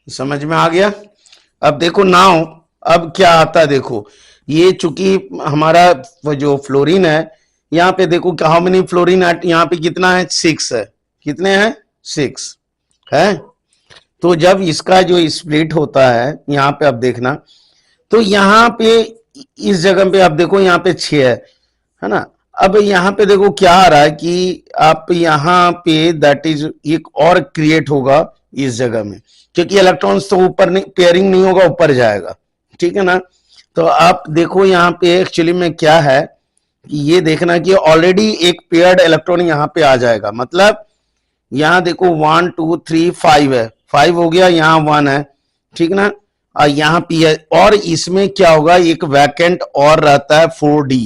समझ में आ गया। अब देखो नाउ, अब क्या आता है, देखो ये चूंकि हमारा वो जो फ्लोरीन है, यहाँ पे देखो हाउ मेनी फ्लोरीन एट, यहाँ पे कितना है 6 है, कितने हैं 6 है। तो जब इसका जो स्प्लिट होता है, यहाँ पे आप देखना, तो यहाँ पे इस जगह पे आप देखो, यहाँ पे 6 है ना। अब यहाँ पे देखो क्या आ रहा है कि आप यहाँ पे दैट इज एक और क्रिएट होगा इस जगह में, क्योंकि इलेक्ट्रॉन्स तो ऊपर नहीं, पेयरिंग नहीं होगा, ऊपर जाएगा, ठीक है ना। तो आप देखो यहाँ पे एक्चुअली में क्या है, ये देखना कि ऑलरेडी एक पेयर्ड इलेक्ट्रॉन यहाँ पे आ जाएगा, मतलब यहाँ देखो 1 2 3 5 है, 5 हो गया, यहाँ 1 है, ठीक ना, और यहाँ P है, और इसमें क्या होगा, एक वैकेंट और रहता है 4D,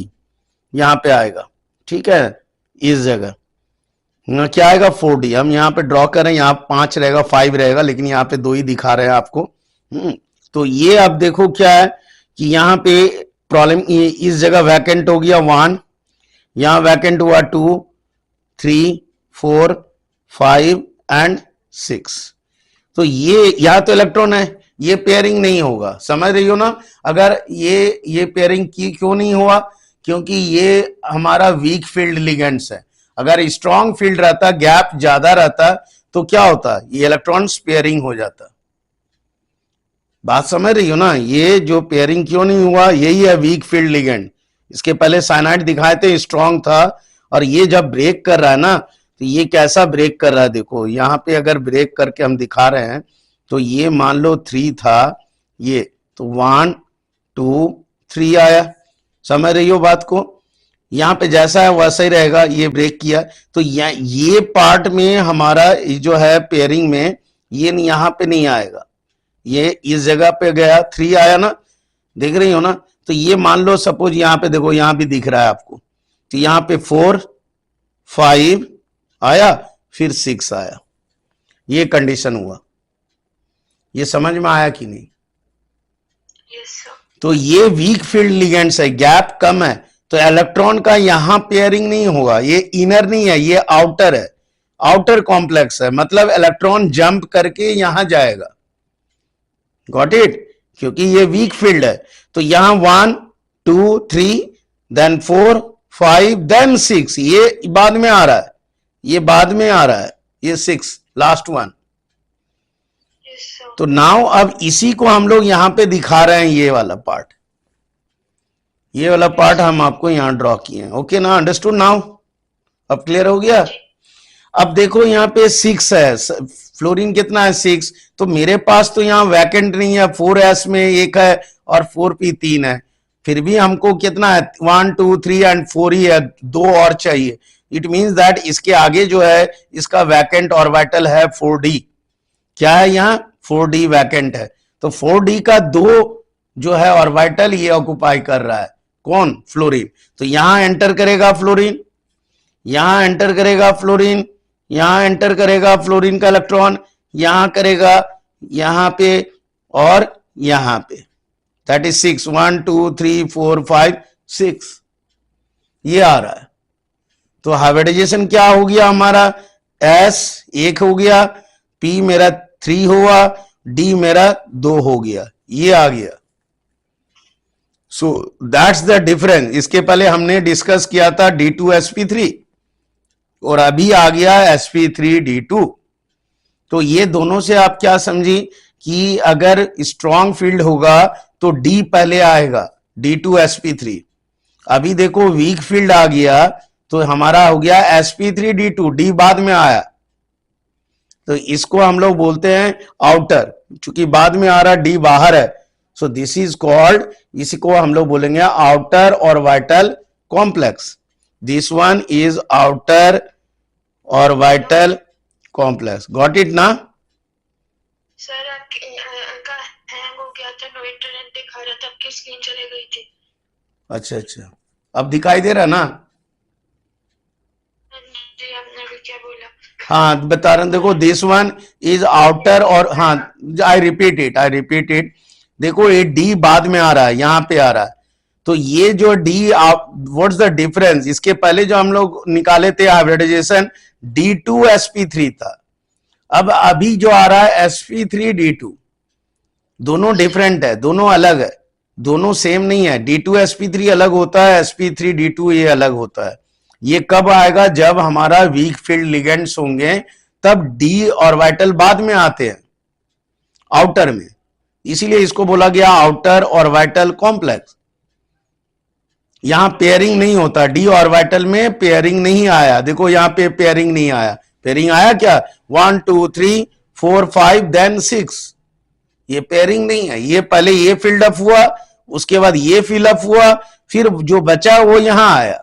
यहाँ पे आएगा, ठीक है, इस जगह क्या आएगा 4D, हम यहाँ पे ड्रॉ करें, यहाँ 5 रहेगा 5 रहेगा, लेकिन यहाँ पे 2 ही दिखा रहे हैं आपको। तो ये अब देखो क्या है कि यहाँ पे प्रॉब्लम, इस जगह वैकेंट हो गया 1, यहाँ वैकेंट हुआ 2 3 4 5 एंड 6, तो ये या तो इलेक्ट्रॉन है, ये पेयरिंग नहीं होगा, समझ रही हो ना। अगर ये पेयरिंग की क्यों नहीं हुआ, क्योंकि ये हमारा वीक फील्ड लिगेंड्स है। अगर स्ट्रॉन्ग फील्ड रहता, गैप ज्यादा रहता, तो क्या होता, ये इलेक्ट्रॉन पेयरिंग हो जाता। बात समझ रही हो ना, ये जो पेयरिंग क्यों नहीं हुआ, यही है वीक फील्ड लिगेंड। इसके पहले साइनाइड दिखाए थे, स्ट्रॉन्ग था, और ये जब ब्रेक कर रहा है ना, तो ये कैसा ब्रेक कर रहा है, देखो यहाँ पे अगर ब्रेक करके हम दिखा रहे हैं, तो ये मान लो 3 था, ये तो 1 2 3 आया, समझ रही हो बात को। यहाँ पे जैसा है वैसा ही रहेगा, ये ब्रेक किया, तो ये पार्ट में हमारा जो है पेयरिंग में, ये यहाँ पे नहीं आएगा, ये इस जगह पे गया, 3 आया ना, देख रही हो ना। तो ये मान लो सपोज यहाँ पे देखो, यहाँ भी दिख रहा है आपको, तो यहाँ पे 4 5 आया, फिर 6 आया, ये कंडीशन हुआ। ये समझ में आया कि नहीं? तो ये वीक फील्ड लिगेंड्स है, गैप कम है, तो इलेक्ट्रॉन का यहां पेयरिंग नहीं होगा। ये इनर नहीं है, ये आउटर है, आउटर कॉम्प्लेक्स है, मतलब इलेक्ट्रॉन जंप करके यहां जाएगा। Got it? क्योंकि ये वीक फील्ड है, तो यहां 1 2 3 देन 4 5 देन 6, ये बाद में आ रहा है, ये बाद में आ रहा है, ये 6 लास्ट वन। तो नाउ अब इसी को हम लोग यहां पे दिखा रहे हैं, ये वाला पार्ट, ये वाला पार्ट हम आपको यहां ड्रॉ किए हैं। ओके ना, अंडरस्टूड नाउ? अब क्लियर हो गया? अब देखो यहां पे 6 है, फ्लोरीन कितना है 6, तो मेरे पास तो यहां वैकेंट नहीं है, 4s में एक है और 4p 3 है, फिर भी हमको कितना है 1 2 3 एंड 4 ही है, 2 और चाहिए। इट मींस दैट इसके आगे जो है इसका वैकेंट ऑर्बिटल है 4d। क्या है यहाँ? 4d वैकेंट है, तो 4d का 2 जो है ऑर्बिटल ये ऑक्युपाई कर रहा है, कौन? फ्लोरीन। तो यहां एंटर करेगा फ्लोरीन, यहां एंटर करेगा फ्लोरीन, यहां एंटर करेगा फ्लोरीन का इलेक्ट्रॉन, यहां करेगा यहां पे और यहां पे, दैट इज 6 1 2 3 4 5 6, ये आ रहा है। तो हाइब्रिडाइजेशन क्या हो गया हमारा? S 1 हो गया, P मेरा 3 हुआ, D मेरा 2 हो गया, ये आ गया। So that's the difference. इसके पहले हमने डिस्कस किया था D2sp3 और अभी आ गया sp3d2। तो ये दोनों से आप क्या समझी कि अगर स्ट्रॉन्ग फील्ड होगा तो D पहले आएगा, D2sp3। अभी देखो वीक फील्ड आ गया तो हमारा हो गया sp3d2, D बाद में आया, तो इसको हम लोग बोलते हैं आउटर, चूंकि बाद में आ रहा D बाहर है, सो दिस इज कॉल्ड, इसको हम लोग बोलेंगे outer orbital complex. This one is outer orbital complex. Got it ना? सर आपका हैंग हो गया था, नो इंटरनेट दिखा रहा था, आपकी स्क्रीन चली गई थी। अच्छा अच्छा, अब दिखाई दे रहा ना? जी आपने भी क्या बोला? हाँ बता रहा हूं, देखो दिस वन इज आउटर, और हाँ आई रिपीट इट, देखो ये डी बाद में आ रहा है, यहां पे आ रहा है, तो ये जो डी आप, व्हाट्स द डिफरेंस? इसके पहले जो हम लोग निकाले थे हाइब्रिडाइजेशन D2sp3 था, अब अभी जो आ रहा है sp3d2, दोनों डिफरेंट है, दोनों अलग है, दोनों सेम नहीं है। D2sp3 अलग होता है, sp3d2 ये अलग होता है। ये कब आएगा? जब हमारा वीक फील्ड लिगेंड्स होंगे, तब डी ऑर्बिटल बाद में आते हैं आउटर में, इसीलिए इसको बोला गया आउटर ऑर्बिटल कॉम्प्लेक्स। यहां पेयरिंग नहीं होता, डी ऑर्बिटल में पेयरिंग नहीं आया, देखो यहां पे पेयरिंग नहीं आया, पेयरिंग आया क्या? 1 2 3 4 5 देन 6, ये पेयरिंग नहीं है, ये पहले ये फील्ड अप हुआ, उसके बाद ये फिल अप हुआ, फिर जो बचा वो यहां आया।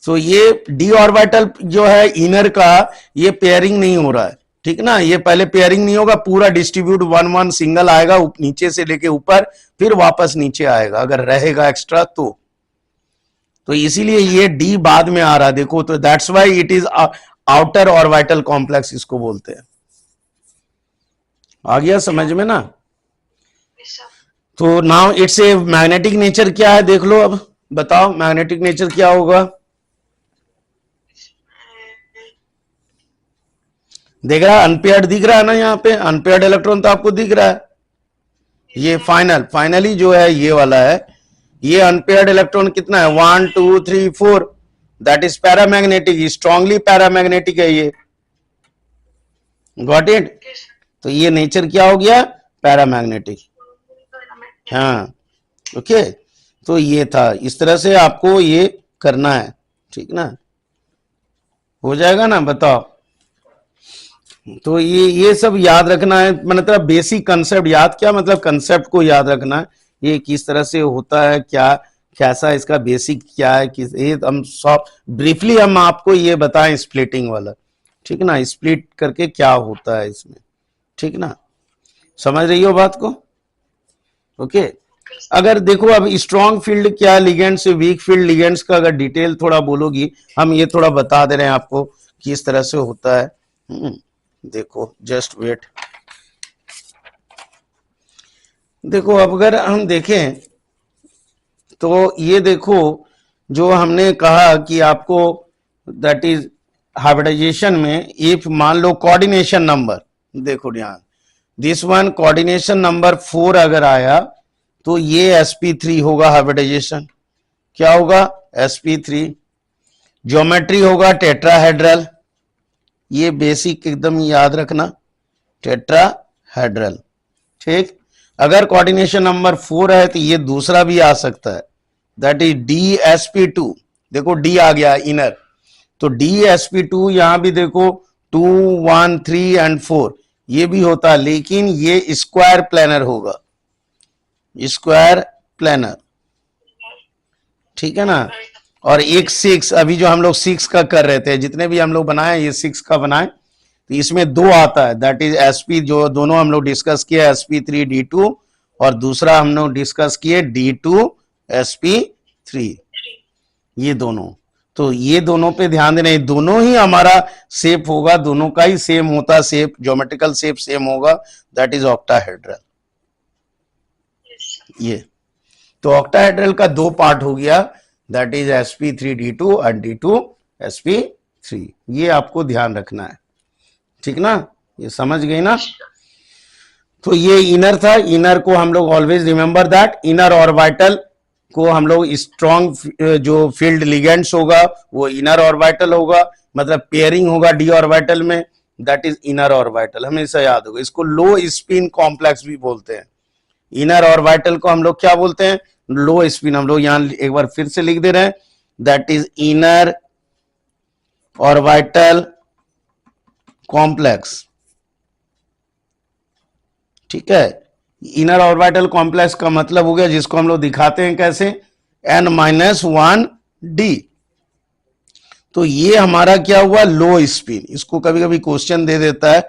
तो ये डी ऑर्बिटल जो है इनर का, ये पेयरिंग नहीं हो रहा है, ठीक ना? ये पहले पेयरिंग नहीं होगा, पूरा डिस्ट्रीब्यूट 1 1 सिंगल आएगा, नीचे से लेके ऊपर, फिर वापस नीचे आएगा अगर रहेगा एक्स्ट्रा तो इसीलिए ये डी बाद में आ रहा है, देखो, तो that's why it is outer orbital complex इसको बोलते हैं। आ गया समझ में ना? तो now it's a magnetic nature क्या है देख लो, अब बताओ मैग्नेटिक नेचर क्या होगा? देख रहा है अनपेयर्ड दिख रहा है ना, यहाँ पे अनपेयर्ड इलेक्ट्रॉन तो आपको दिख रहा है, ये फाइनली जो है ये वाला है, ये अनपेयर्ड इलेक्ट्रॉन कितना है? 1 2 3 4, that is paramagnetic, strongly paramagnetic है ये। Got it? तो ये नेचर क्या हो गया? पैरामैग्नेटिक। हाँ ओके, तो ये था, इस तरह से आपको ये करना है, ठीक ना? हो जाएगा ना? बताओ। तो ये सब याद रखना है, मतलब बेसिक कंसेप्ट, याद क्या मतलब कंसेप्ट को याद रखना है, ये किस तरह से होता है, क्या कैसा इसका बेसिक क्या है, किस ये हम सब ब्रीफली हम आपको ये बताएं स्प्लिटिंग वाला, ठीक ना? स्प्लिट करके क्या होता है इसमें, ठीक ना? समझ रही हो बात को? ओके, अगर देखो अब स्ट्रॉन्ग फील्ड क्या लिगेंड से वीक फील्ड लिगेंड्स का अगर डिटेल थोड़ा बोलोगी, हम ये थोड़ा बता दे रहे हैं आपको किस तरह से होता है। देखो जस्ट वेट। देखो अब अगर हम देखें तो ये देखो जो हमने कहा कि आपको दैट इज हाइब्रिडाइजेशन में इफ मान लो कोऑर्डिनेशन नंबर, देखो ध्यान, दिस वन कोऑर्डिनेशन नंबर 4 अगर आया तो ये sp3 होगा हाइब्रिडाइजेशन। क्या होगा? sp3। ज्योमेट्री होगा टेट्राहेड्रल, ये बेसिक एकदम याद रखना, टेट्राहेड्रल। ठीक, अगर कोऑर्डिनेशन नंबर 4 है तो ये दूसरा भी आ सकता है, दैट इज dsp2। देखो डी आ गया इनर, तो dsp2 यहां भी देखो 2 1 3 एंड 4 ये भी होता है, लेकिन ये स्क्वायर प्लेनर होगा, स्क्वायर प्लेनर। ठीक है ना। और एक 6 अभी जो हम लोग 6 का कर रहे थे, जितने भी हम लोग बनाए ये 6 का बनाए, तो इसमें 2 आता है, दैट इज sp, जो दोनों हम लोग डिस्कस किया sp3d2 और दूसरा हम लोग डिस्कस किए d2sp3, ये दोनों। तो ये दोनों पे ध्यान देना, ये दोनों ही हमारा शेप होगा, दोनों का ही सेम होता शेप, ज्योमेट्रिकल शेप सेम होगा, दैट इज ऑक्टाहेड्रल। ये तो ऑक्टाहेड्रल का 2 पार्ट हो गया, दैट इज sp3d2 और d2sp3, ये आपको ध्यान रखना है। ठीक ना, ये समझ गई ना। तो ये इनर था, इनर को हम लोग always remember that inner orbital को हम लोग स्ट्रॉन्ग जो फील्ड लिगेंड्स होगा वो इनर ऑर्बिटल होगा, मतलब पेयरिंग होगा डी ऑर्बिटल में, दैट इज इनर ऑर्बिटल, हमेशा याद होगा। इसको लो स्पिन कॉम्प्लेक्स भी बोलते हैं। इनर ऑर्बिटल को हम लोग क्या बोलते हैं? लो स्पिन। हम लोग यहां एक बार फिर से लिख दे रहे हैं, that is inner orbital complex. ठीक है, इनर ऑर्बिटल कॉम्प्लेक्स का मतलब हो गया, जिसको हम लोग दिखाते हैं कैसे, n-1d। तो ये हमारा क्या हुआ? लो स्पिन। इसको कभी कभी क्वेश्चन दे देता है,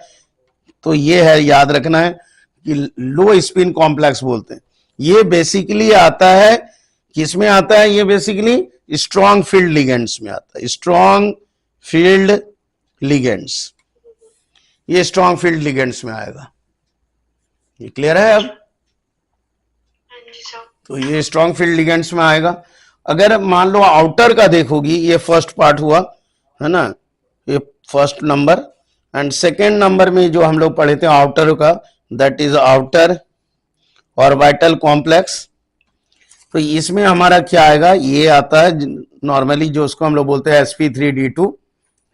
तो ये है, याद रखना है कि लो स्पिन कॉम्प्लेक्स बोलते हैं। ये बेसिकली आता है, किसमें आता है? ये बेसिकली स्ट्रॉन्ग फील्ड लिगेंड्स में आता है, स्ट्रॉन्ग फील्ड लिगेंड्स, ये स्ट्रॉन्ग फील्ड लिगेंड्स में आएगा। ये क्लियर है अब? तो ये स्ट्रॉन्ग फील्ड लिगेंड्स में आएगा। अगर मान लो आउटर का देखोगी, ये फर्स्ट पार्ट हुआ है ना, ये first number, and second number में जो हम लोग पढ़े थे आउटर का, that is outer orbital complex. तो इसमें हमारा क्या आएगा? ये आता है नॉर्मली जो उसको हम लोग बोलते हैं sp3d2,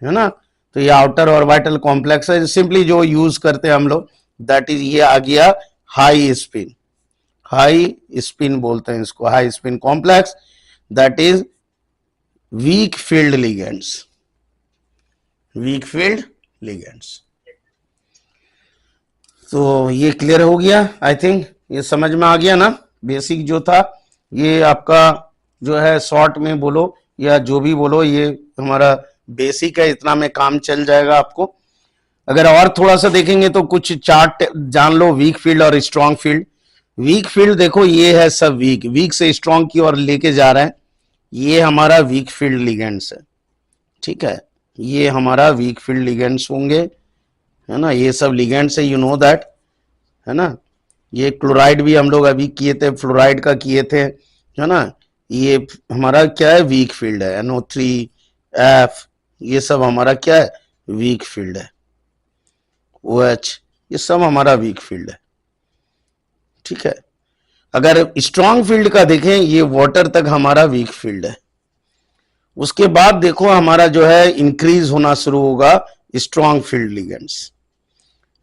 है ना। तो ये आउटर ऑर्बिटल कॉम्प्लेक्स है, सिंपली जो यूज करते हैं हम लोग, दैट इज ये आ गया हाई स्पिन, हाई स्पिन बोलते हैं इसको, high spin complex, that is weak field ligands, weak field ligands. तो ये क्लियर हो गया, आई थिंक ये समझ में आ गया ना। बेसिक जो था ये आपका जो है शॉर्ट में बोलो या जो भी बोलो, ये हमारा बेसिक है, इतना में काम चल जाएगा आपको। अगर और थोड़ा सा देखेंगे तो कुछ चार्ट जान लो, वीक फील्ड और स्ट्रॉन्ग फील्ड। वीक फील्ड देखो ये है सब वीक, वीक से स्ट्रॉन्ग की ओर लेके जा रहे हैं, ये हमारा वीक फील्ड लिगेंड्स है। ठीक है, ये हमारा वीक फील्ड लिगेंड्स होंगे, है ना, ये सब लिगेंड्स है, यू नो दैट, है ना। ये क्लोराइड भी हम लोग अभी किए थे, फ्लोराइड का किए थे, है ना। ये हमारा क्या है? वीक फील्ड है, NO3F, ये सब हमारा क्या है? वीक फील्ड है। OH, ये सब हमारा वीक फील्ड है। ठीक है, अगर स्ट्रॉन्ग फील्ड का देखें, ये वाटर तक हमारा वीक फील्ड है। उसके बाद देखो हमारा जो है इंक्रीज होना शुरू होगा strong field ligands.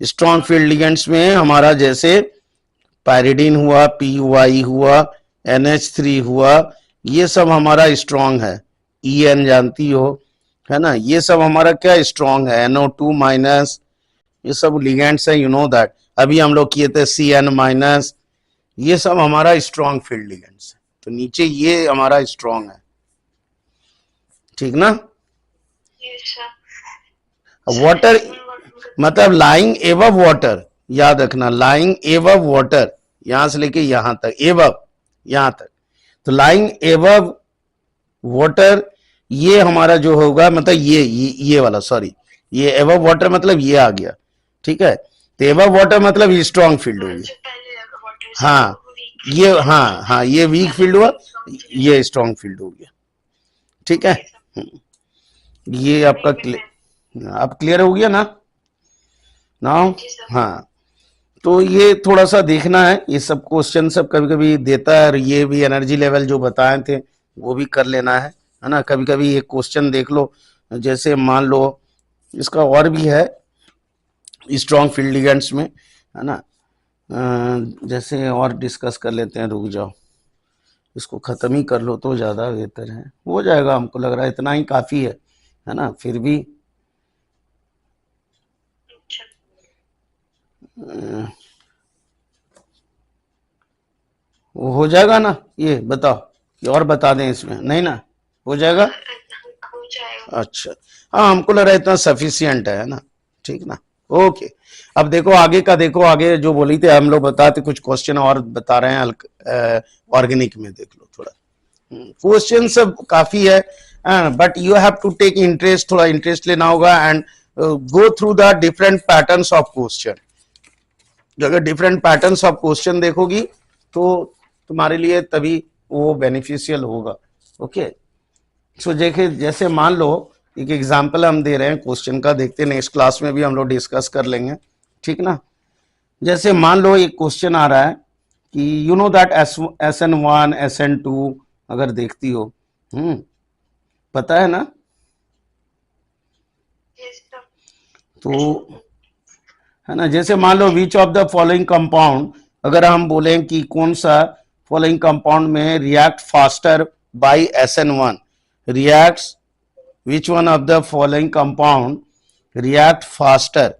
Strong field ligands में हमारा जैसे पायरिडीन हुआ, PY हुआ, NH3 हुआ, ये सब हमारा स्ट्रॉन्ग है। EN जानती हो, है ना, ये सब हमारा क्या स्ट्रॉन्ग है, NO2-, ये सब लिगेंड्स है, यू नो दैट। अभी हम लोग किए थे CN-, ये सब हमारा स्ट्रॉन्ग फील्ड लिगेंड्स है। तो नीचे ये हमारा स्ट्रॉन्ग है, ठीक ना। वाटर मतलब लाइंग एबव वाटर, याद रखना, लाइंग एबव वाटर, यहां से लेके यहां तक एबव, यहां तक। तो लाइंग एबव वाटर, ये हमारा जो होगा मतलब ये वाला, सॉरी, ये एबव वाटर मतलब ये आ गया, ठीक है। तो एबव वाटर मतलब स्ट्रॉन्ग फील्ड होगी। जो पहले लगा वाटर से हाँ, वो weak ये, field हाँ हाँ, ये वीक फील्ड हुआ, ये स्ट्रॉन्ग फील्ड हो गया, ठीक है। ये आपका अब क्लियर हो गया ना नाउ? जी सर। हाँ, तो ये थोड़ा सा देखना है, ये सब क्वेश्चन सब कभी कभी देता है, और ये भी एनर्जी लेवल जो बताए थे वो भी कर लेना है ना। कभी कभी एक क्वेश्चन देख लो, जैसे मान लो इसका और भी है स्ट्रॉन्ग फील्ड लिगेंड्स में, है ना। जैसे और डिस्कस कर लेते हैं, रुक जाओ, इसको खत्म ही कर लो तो ज्यादा बेहतर है, हो जाएगा हमको लग रहा है, इतना ही काफी है ना। फिर भी अच्छा। वो हो जाएगा ना, ये बताओ कि और बता दें इसमें, नहीं ना, हो जाएगा। हो जाएगा। अच्छा, हाँ, हमको लग रहा है इतना सफिशियंट है ना, ठीक ना। ओके, अब देखो आगे का, देखो आगे जो बोली थी हम लोग बताते, कुछ क्वेश्चन और बता रहे हैं ऑर्गेनिक में, देख लो थोड़ा। क्वेश्चन सब काफी है, but you have to take interest, थोड़ा इंटरेस्ट लेना होगा, and go through the different patterns of question. अगर डिफरेंट पैटर्न्स ऑफ क्वेश्चन देखोगी तो तुम्हारे लिए तभी वो बेनिफिशियल होगा। ओके, सो देखिए, जैसे मान लो एक एग्जांपल हम दे रहे हैं क्वेश्चन का, देखते हैं, नेक्स्ट क्लास में भी हम लोग डिस्कस कर लेंगे, ठीक ना। जैसे मान लो एक क्वेश्चन आ रहा है कि you know that SN1 SN2, अगर देखती हो, पता है ना। Yes sir. तो है ना, जैसे मान लो which of the following compound, अगर हम बोलें कि कौन सा फॉलोइंग कंपाउंड में react faster by SN1, reacts, which one of the following compound react faster,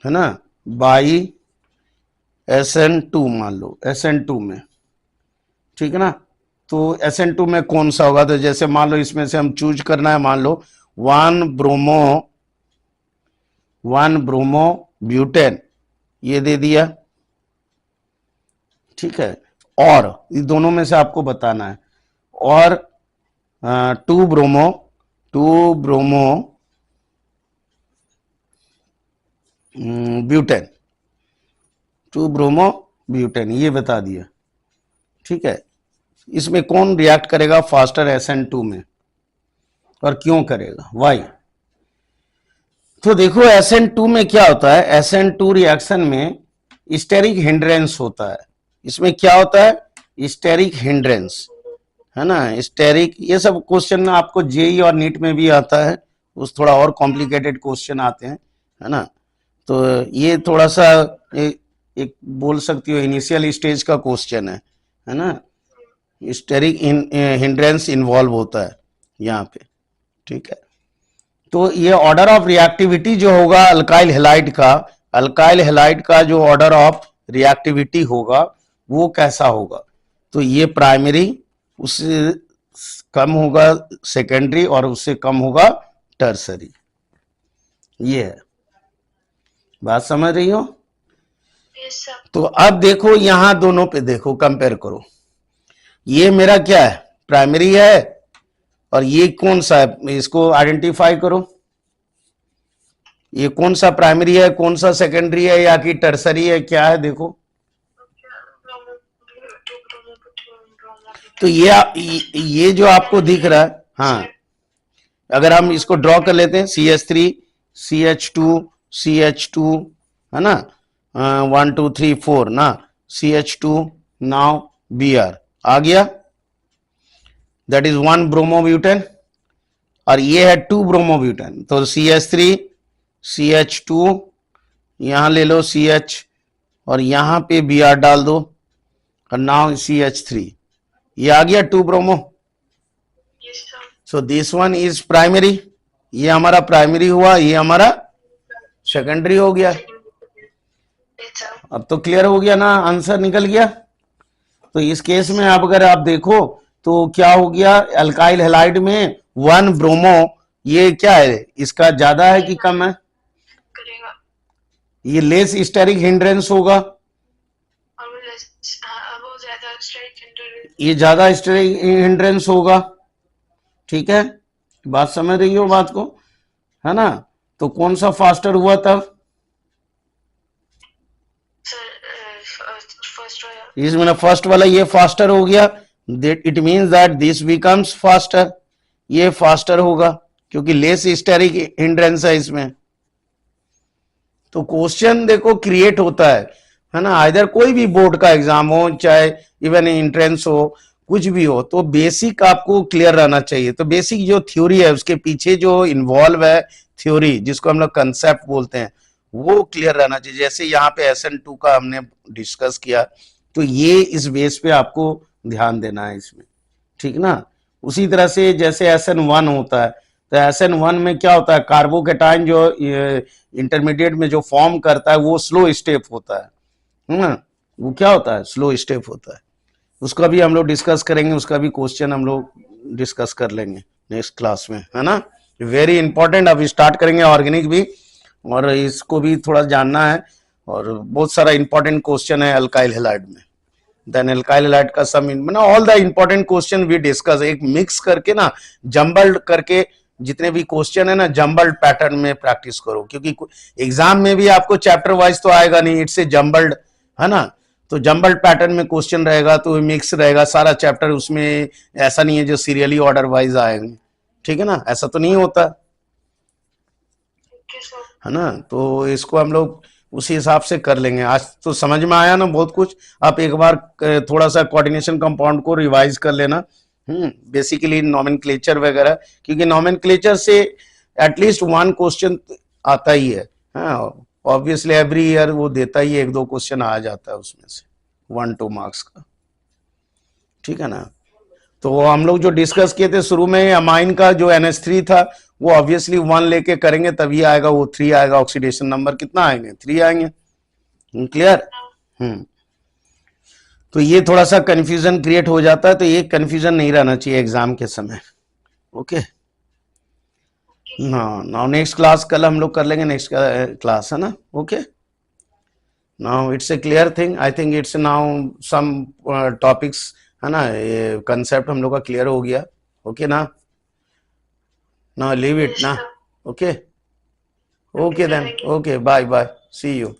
है ना, बाई SN2, मान लो SN2 में, ठीक है ना। तो SN2 में कौन सा होगा, तो जैसे मान लो इसमें से हम चूज करना है, मान लो 1 ब्रोमो ब्यूटेन, ये दे दिया, ठीक है। और इस दोनों में से आपको बताना है, और 2 ब्रोमो ब्यूटेन, 2 ब्रोमो ब्यूटेन, ये बता दिया, ठीक है। इसमें कौन रिएक्ट करेगा फास्टर SN2 में, और क्यों करेगा, वाई। तो देखो SN2 में क्या होता है, SN2 रिएक्शन में स्टेरिक हिंड्रेंस होता है। इसमें क्या होता है, स्टेरिक हिंड्रेंस, है ना, स्टेरिक। ये सब क्वेश्चन आपको जेई और नीट में भी आता है, उस थोड़ा और कॉम्प्लिकेटेड क्वेश्चन आते हैं, है ना। तो ये थोड़ा सा एक बोल सकती हो इनिशियल स्टेज का क्वेश्चन है ना। स्टेरिक हिंड्रेंस इन्वॉल्व होता है यहाँ पे, ठीक है। तो ये ऑर्डर ऑफ रिएक्टिविटी जो होगा अल्काइल हैलाइड का जो ऑर्डर ऑफ रिएक्टिविटी होगा वो कैसा होगा, तो ये प्राइमरी, उससे कम होगा सेकेंडरी, और उससे कम होगा टर्सरी। ये है, बात समझ रही हो। Yes sir. तो अब देखो यहां दोनों पे देखो, कंपेयर करो, ये मेरा क्या है, प्राइमरी है, और ये कौन सा है, इसको आइडेंटिफाई करो, ये कौन सा प्राइमरी है, कौन सा सेकेंडरी है, या कि टर्सरी है, क्या है, देखो। तो ये जो आपको दिख रहा है, हाँ, अगर हम इसको ड्रॉ कर लेते हैं, CH3 CH2 CH2, है ना, 1 2 3 4 ना, CH2, नाउ Br आ गया, दैट इज 1 ब्रोमोब्यूटेन, और ये है 2 ब्रोमोब्यूटेन। तो CH3 CH2, यहां ले लो CH, और यहां पे Br डाल दो, और नाउ CH3, ये आ गया 2 bromo. Yes sir. So this one is primary, ये हमारा प्राइमरी हुआ, ये हमारा सेकेंडरी हो गया। Yes sir. अब तो क्लियर हो गया ना, आंसर निकल गया। तो इस केस में अब अगर आप देखो तो क्या हो गया, अल्काइल हैलाइड में 1 ब्रोमो, ये क्या है, इसका ज्यादा है कि कम है, करेगा। ये लेस स्टेरिक हिंड्रेंस होगा, ये ज्यादा स्टेरिक हिंड्रेंस होगा, ठीक है, बात समझ रही हो बात को, है ना। तो कौन सा फास्टर हुआ तब, सर फर्स्ट वाला। इसमें फर्स्ट वाला ये फास्टर हो गया, it means that this becomes faster, ये फास्टर होगा क्योंकि लेस स्टेरिक हिंड्रेंस है इसमें। तो क्वेश्चन देखो क्रिएट होता है ना, इधर कोई भी बोर्ड का एग्जाम हो, चाहे इवन एंट्रेंस हो, कुछ भी हो, तो बेसिक आपको क्लियर रहना चाहिए। तो बेसिक जो थ्योरी है उसके पीछे जो इन्वॉल्व है थ्योरी, जिसको हम लोग कंसेप्ट बोलते हैं, वो क्लियर रहना चाहिए। जैसे यहाँ पे SN2 का हमने डिस्कस किया, तो ये इस बेस पे आपको ध्यान देना है इसमें, ठीक ना। उसी तरह से जैसे SN1 होता है, तो SN1 में क्या होता है, कार्बोकेटाइन जो इंटरमीडिएट में जो फॉर्म करता है वो स्लो स्टेप होता है ना, वो क्या होता है, स्लो स्टेप होता है। उसका भी हम लोग डिस्कस करेंगे, उसका भी क्वेश्चन हम लोग डिस्कस कर लेंगे नेक्स्ट क्लास में, है ना। वेरी इंपॉर्टेंट, अभी स्टार्ट करेंगे ऑर्गेनिक भी, और इसको भी थोड़ा जानना है, और बहुत सारा इंपॉर्टेंट क्वेश्चन है अल्काइल हैलाइड में। देन अल्काइल हैलाइड का सम मतलब all the important question we discuss, एक मिक्स करके ना, जंबल्ड करके जितने भी क्वेश्चन है ना, जंबल्ड पैटर्न में प्रैक्टिस करो, क्योंकि एग्जाम में भी आपको चैप्टर वाइज तो आएगा नहीं, इट्स ए जंबल्ड, है ना। तो जंबल्ड पैटर्न में क्वेश्चन रहेगा, तो मिक्स रहेगा सारा चैप्टर उसमें, ऐसा नहीं है जो सीरियली ऑर्डर वाइज आएंगे, ठीक है ना, ऐसा तो नहीं होता, ओके सर। है ना। तो इसको हम लोग उसी हिसाब से कर लेंगे। आज तो समझ में आया ना बहुत कुछ, आप एक बार थोड़ा सा कोऑर्डिनेशन कंपाउंड को रिवाइज कर लेना, बेसिकली नॉमेनक्लेचर वगैरह, क्योंकि नॉमेनक्लेचर से एटलीस्ट वन क्वेश्चन आता ही है, ऑब्वियसली एवरी ईयर वो देता ही है, एक दो क्वेश्चन आ जाता है उसमें से 1-2 मार्क्स का, ठीक है ना। तो हम लोग जो डिस्कस किए थे शुरू में, अमाइन का जो NH3 था, वो ऑब्वियसली 1 लेके करेंगे तभी आएगा, वो 3 आएगा, ऑक्सीडेशन नंबर कितना आएंगे, 3 आएंगे, क्लियर। हम्म तो ये थोड़ा सा कंफ्यूजन क्रिएट हो जाता है, तो ये कंफ्यूजन नहीं रहना चाहिए एग्जाम के समय, ओके। नाउ नेक्स्ट क्लास कल हम लोग कर लेंगे, नेक्स्ट क्लास, है ना, okay. Now it's a clear thing, I think it's now some topics, है ना, ये कंसेप्ट हम लोग का क्लियर हो गया, ओके ना। नाउ लीव इट यस ना, sir. Okay, okay okay sir, then, thank you. Okay, bye bye, see you.